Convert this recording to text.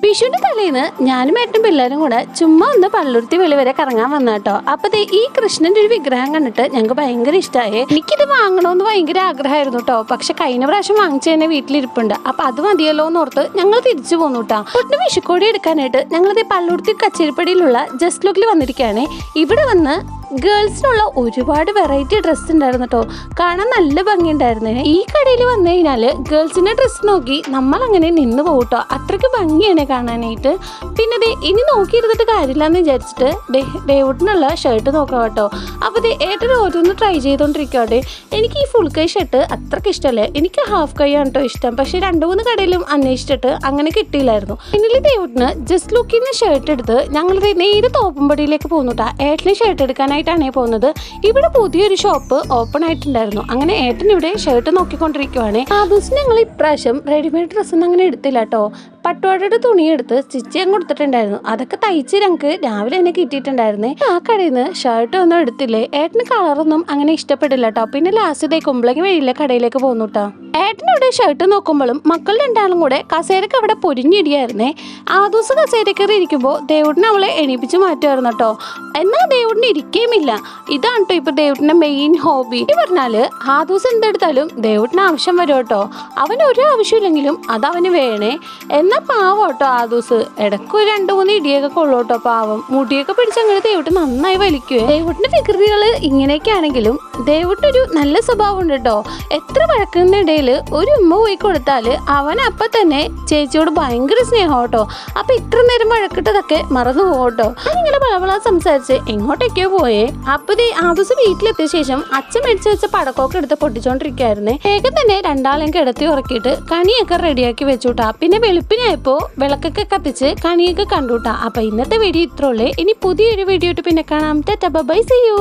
വിഷുവിന്റെ തലേന്ന് ഞാനും ഏട്ടനും പിള്ളേരും കൂടെ ചുമ്മാ ഒന്ന് പള്ളുരുത്തി വെളി വരെ കറങ്ങാൻ വന്നാട്ടോ. അപ്പൊ ഈ കൃഷ്ണന്റെ ഒരു വിഗ്രഹം കണ്ടിട്ട് ഞങ്ങൾക്ക് ഭയങ്കര ഇഷ്ടമായി. എനിക്കിത് വാങ്ങണമെന്ന് ഭയങ്കര ആഗ്രഹമായിരുന്നു കേട്ടോ. പക്ഷെ കഴിഞ്ഞ പ്രാവശ്യം വാങ്ങിച്ചു തന്നെ വീട്ടിലിരിപ്പുണ്ട്. അപ്പൊ അത് മതിയല്ലോ എന്ന് ഓർത്ത് ഞങ്ങൾ തിരിച്ചു പോന്നു കേട്ടോ. ഒട്ടും വിഷുക്കോടി എടുക്കാനായിട്ട് ഞങ്ങളിത് പള്ളുരുത്തി കച്ചേരിപ്പടിയിലുള്ള ജസ്റ്റ് ലുക്കിൽ വന്നിരിക്കുകയാണ്. ഇവിടെ വന്ന് ഗേൾസിനുള്ള ഒരുപാട് വെറൈറ്റി ഡ്രസ്സ് ഉണ്ടായിരുന്നു കേട്ടോ. കാണാൻ നല്ല ഭംഗിയുണ്ടായിരുന്നു. ഈ കടയിൽ വന്നു കഴിഞ്ഞാല് ഗേൾസിന്റെ ഡ്രസ്സ് നോക്കി നമ്മൾ അങ്ങനെ നിന്ന് പോകട്ടോ. അത്രയ്ക്ക് ഭംഗിയാണ് കാണാനായിട്ട്. പിന്നെ ഇനി നോക്കിയിരുന്നിട്ട് കാര്യമില്ലാന്ന് വിചാരിച്ചിട്ട് ഡേവിഡിനുള്ള ഷർട്ട് നോക്കാം കേട്ടോ. അപ്പൊ ഏട്ടൻ ഓരോന്ന് ട്രൈ ചെയ്തോണ്ടിരിക്കട്ടെ. എനിക്ക് ഈ ഫുൾ കൈ ഷർട്ട് അത്രയ്ക്ക് ഇഷ്ടമല്ലേ. എനിക്ക് ഹാഫ് കൈ ആണ് കേട്ടോ ഇഷ്ടം. പക്ഷെ 2-3 കടയിലും അന്വേഷിച്ചിട്ട് അങ്ങനെ കിട്ടിയില്ലായിരുന്നു. പിന്നിൽ ഡേവിഡിന് ജസ്റ്റ് ലുക്കിന് ഷർട്ട് എടുത്ത് ഞങ്ങൾ നേരെ തോപ്പുംപടിയിലേക്ക് പോന്നു കേട്ടോ. ഏട്ടന് ഷർട്ട് എടുക്കാനായിട്ടാണ് പോകുന്നത്. ഇവിടെ പുതിയൊരു ഷോപ്പ് ഓപ്പൺ ആയിട്ടുണ്ടായിരുന്നു. അങ്ങനെ ഏട്ടൻ ഇവിടെ ഷർട്ട് നോക്കിക്കൊണ്ടിരിക്കുവാണ്. ആ ദിവസം ഞങ്ങൾ ഇപ്രാവശ്യം റെഡിമെയ്ഡ് ഡ്രസ്സൊന്നും അങ്ങനെ എടുത്തില്ല കേട്ടോ. പട്ടുപാടയുടെ തുണിയെടുത്ത് സ്റ്റിച്ച് ചെയ്യാൻ കൊടുത്തിട്ടുണ്ടായിരുന്നു. അതൊക്കെ തയ്ച്ച് ഞങ്ങൾക്ക് രാവിലെ തന്നെ കിട്ടിയിട്ടുണ്ടായിരുന്നേ. ആ കടയിൽ നിന്ന് ഷർട്ട് ഒന്നും എടുത്തില്ലേ. ഏട്ടന് കളറൊന്നും അങ്ങനെ ഇഷ്ടപ്പെടില്ല കേട്ടോ. പിന്നെ ലാസ്റ്റ് കുമ്പളങ്ങി വഴിയിലെ കടയിലേക്ക് പോന്നു കേട്ടോ. ഏട്ടനവിടെ ഷർട്ട് നോക്കുമ്പോഴും മക്കൾ രണ്ടാളും കൂടെ കസേരക്ക് അവിടെ പൊരിഞ്ഞിടിയായിരുന്നേ. ആ ദിവസം കസേരക്കറി ഇരിക്കുമ്പോൾ ദേവുട്ടിനെ അവളെ എണീപ്പിച്ച് മാറ്റുമായിരുന്നു കേട്ടോ. എന്നാൽ ദേവുട്ടിന് ഇരിക്കുകയുമില്ല. ഇതാണ് കേട്ടോ ഇപ്പൊ ദേവുട്ടിന്റെ മെയിൻ ഹോബി. പറഞ്ഞാല് ആ ദിവസം എന്തെടുത്താലും ദേവുട്ടിന് ആവശ്യം വരും കേട്ടോ. അവന് ഒരു ആവശ്യമില്ലെങ്കിലും അത് അവന് വേണേ. എന്നാൽ പാവം കേട്ടോ. ആ ദിവസം ഇടയ്ക്ക് 2-3 ഇടിയൊക്കെ കൊള്ളു കേട്ടോ. പാവം മുടിയൊക്കെ പിടിച്ചങ്ങനെ ദേവുട്ടി നന്നായി വലിക്കുവേ. ദേവുട്ടിന്റെ വികൃതികള് ഇങ്ങനെയൊക്കെ ആണെങ്കിലും ദേവുട്ടിനൊരു നല്ല സ്വഭാവം ഉണ്ട് കേട്ടോ. എത്ര വഴക്കുന്നതിടയിൽ ഒരു ഉമ്മ പോയി കൊടുത്താല് അവൻ അപ്പൊ തന്നെ ചേച്ചിയോട് ഭയങ്കര സ്നേഹം കേട്ടോ. അപ്പൊ ഇത്ര നേരം വഴക്കിട്ടതൊക്കെ മറന്നു പോകട്ടോ. ഇങ്ങനെ ബളബള സംസാരിച്ച് എങ്ങോട്ടൊക്കെയോ പോയേ. അപ്പൊ ആ ദിവസം വീട്ടിലെത്തിയ ശേഷം അച്ഛൻ മേടിച്ച് വെച്ച പടക്കമൊക്കെ എടുത്ത് പൊട്ടിച്ചോണ്ടിരിക്കുകയായിരുന്നേ. വേഗം തന്നെ രണ്ടാളെയും കിടത്തി ഉറക്കിയിട്ട് കണിയൊക്കെ റെഡിയാക്കി വെച്ചുട്ടാ. പിന്നെ വെളുപ്പിനായപ്പോ വിളക്കൊക്കെ കത്തിച്ച് കണിയൊക്കെ കണ്ടുട്ടാ. അപ്പൊ ഇന്നത്തെ വീഡിയോ ഇത്രയുള്ളേ. ഇനി പുതിയൊരു വീഡിയോ ആയിട്ട് പിന്നെ കാണാം. Tata bye, see U.